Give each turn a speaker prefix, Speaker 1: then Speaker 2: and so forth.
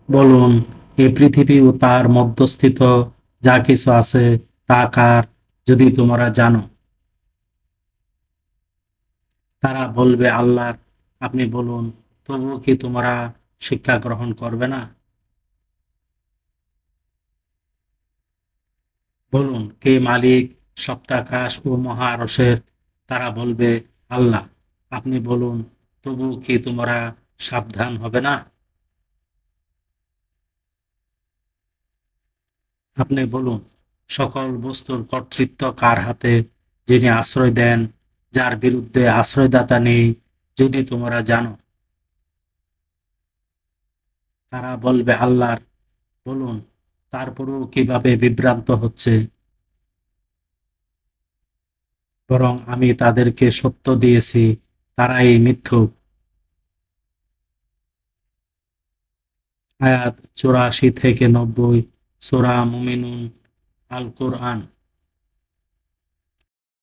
Speaker 1: বলুন, এই পৃথিবী ও তার মধ্যস্থিত যা কিছু আছে তা কার, যদি তোমরা জানো? তারা বলবে আল্লাহর। আপনি বলুন, তবুও কি তোমরা শিক্ষা গ্রহণ করবে না? বলুন, কে মালিক সপ্তাকাশ ও মহা আরশের? তারা বলবে আল্লাহ। আপনি বলুন, তবুও কি তোমরা সাবধান হবে না? আপনি বলুন, সকল বস্তুর কর্তৃত্ব কার হাতে, যিনি আশ্রয় দেন, যার বিরুদ্ধে আশ্রয়দাতা নেই, যদি তোমরা জানো? তারা বলবে আল্লাহর। বলুন, তারপরেও কিভাবে বিভ্রান্ত হচ্ছে? বরং আমি তাদেরকে সত্য দিয়েছি, তারা এই মিথ্যুক। আয়াত 84 থেকে 90, সূরা মুমিনুন, আল কোরআন।